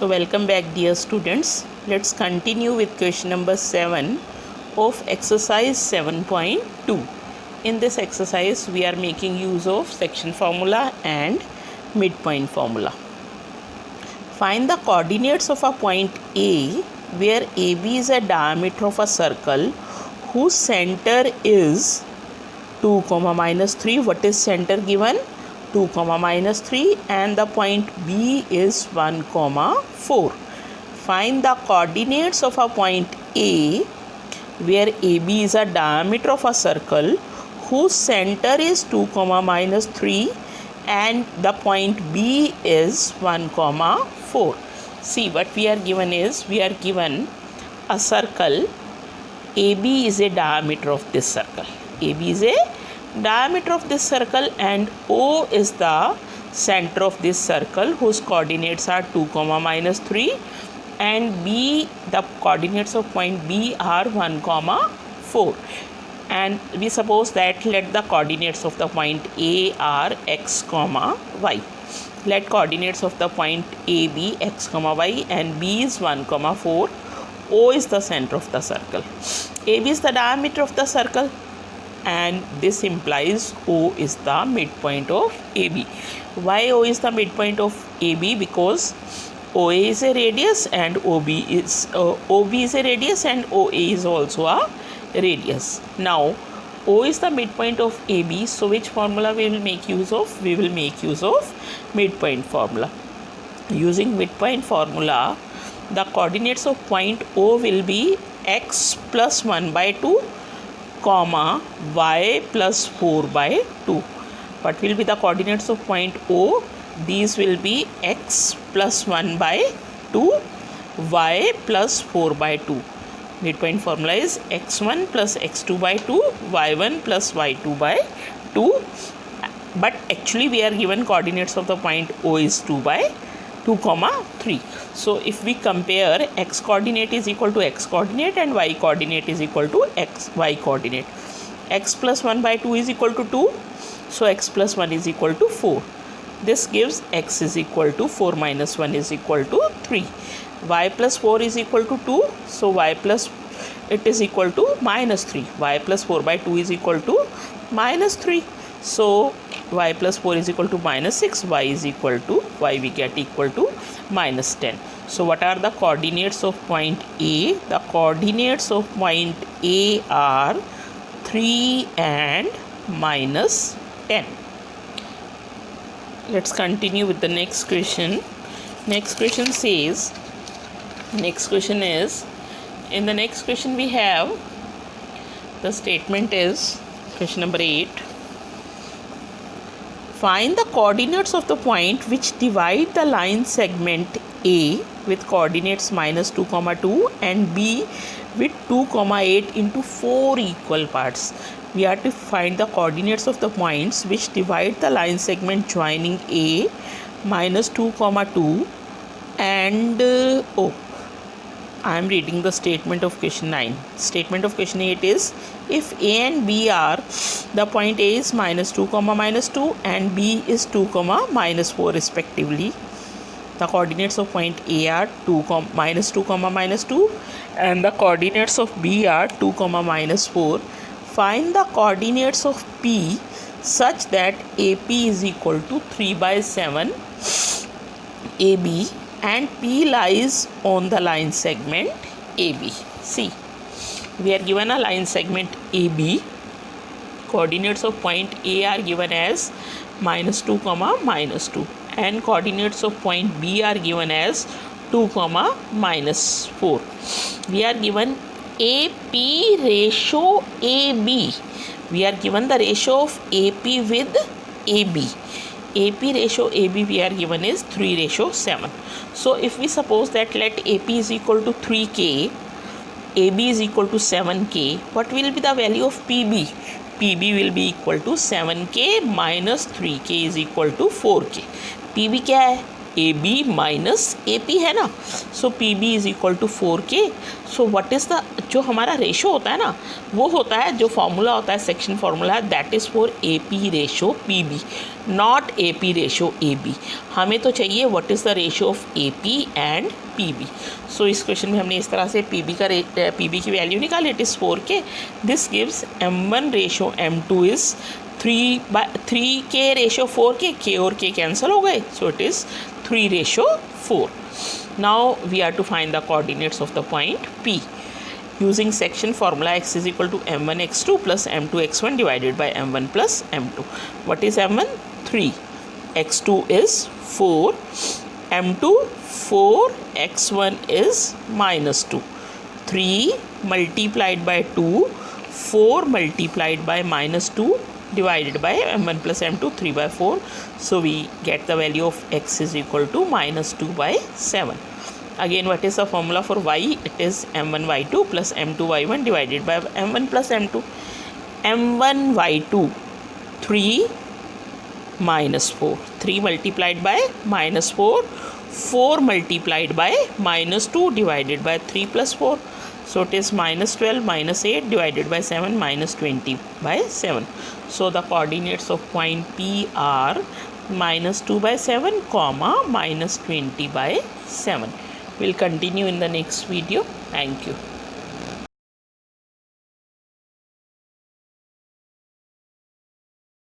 So welcome back dear students. Let's continue with question number 7 of exercise 7.2. In this exercise we are making use of section formula and midpoint formula. Find the coordinates of a point A where AB is a diameter of a circle whose center is 2, minus 3. What is center given? 2, minus 3, and the point B is 1, 4. Find the coordinates of a point A where AB is a diameter of a circle whose center is 2, minus 3 and the point B is 1, 4. See, what we are given is, we are given a circle. AB is a diameter of this circle. AB is a diameter of this circle and O is the center of this circle whose coordinates are 2, minus 3 and B, the coordinates of point B are 1, 4. And we suppose that let the coordinates of the point A are x, y. Let coordinates of the point A be x, y and B is 1, 4. O is the center of the circle. AB is the diameter of the circle and this implies O is the midpoint of AB. Why O is the midpoint of AB? Because OA is a radius and OB is a radius and OA is also a radius. Now O is the midpoint of AB, so which formula we will make use of? We will make use of midpoint formula. Using midpoint formula, the coordinates of point O will be x plus 1 by 2, y plus 4 by 2. What will be the coordinates of point O? These will be x plus 1 by 2, y plus 4 by 2. Midpoint formula is x1 plus x2 by 2, y1 plus y2 by 2. But actually we are given coordinates of the point O is 2 by 2, 3. So if we compare, x coordinate is equal to x coordinate and y coordinate is equal to y coordinate. X plus 1 by 2 is equal to 2. So x plus 1 is equal to 4. This gives x is equal to 4 minus 1 is equal to 3. Y plus 4 is equal to 2. So y plus it is equal to minus 3. Y plus 4 by 2 is equal to minus 3. So y plus 4 is equal to minus 6. Y is equal to, y we get equal to minus 10. So what are the coordinates of point A? The coordinates of point A are 3 and minus 10. Let's continue with the next question. Next question says, next question is, in the next question we have, the statement is, question number 8. Find the coordinates of the point which divide the line segment A with coordinates minus 2, 2 and B with 2, 8 into 4 equal parts. We have to find the coordinates of the points which divide the line segment joining A minus 2, 2 and I am reading the statement of question 9. Statement of question 8 is, if A and B are, the point A is minus 2, minus 2 and B is 2, minus 4 respectively. The coordinates of point A are 2, minus 2, minus 2 and the coordinates of B are 2, minus 4. Find the coordinates of P such that AP is equal to 3 by 7 AB and P lies on the line segment AB. See, we are given a line segment AB. Coordinates of point A are given as minus 2, minus 2 and coordinates of point B are given as 2, minus 4. We are given AP ratio AB. We are given the ratio of AP with AB. AP ratio AB we are given is 3:7. So if we suppose that let AP is equal to 3K, AB is equal to 7K, what will be the value of PB? PB will be equal to 7K minus 3K is equal to 4K. PB क्या है? AB minus AP है ना, so PB is equal to 4K. So what is the, जो हमारा ratio होता है ना, वो होता है, जो फॉर्मूला होता है, सेक्शन फार्मूला है, that is for AP ratio PB, not AP ratio AB. हमें तो चाहिए what is the ratio of AP and PB. सो इस क्वेश्चन में हमने इस तरह से PB की वैल्यू निकाली, it is 4K. This gives M1 ratio M2 is 3K ratio 4K. K और K कैंसिल हो गए, so it is 3:4. Now we are to find the coordinates of the point P. Using section formula, x is equal to m1 x2 plus m2 x1 divided by m1 plus m2. What is m1? 3. x2 is 4. m2 4. x1 is minus 2. 3 multiplied by 2. 4 multiplied by minus 2 divided by m1 plus m2, 3 by 4. So we get the value of x is equal to minus 2 by 7. Again, what is the formula for y? It is m1 y2 plus m2 y1 divided by m1 plus m2. m1 y2 3 minus 4. 3 multiplied by minus 4. 4 multiplied by minus 2 divided by 3 plus 4. So it is minus 12 minus 8 divided by 7 minus 20 by 7. So the coordinates of point P are minus 2 by 7 comma minus 20 by 7. We'll continue in the next video. Thank you.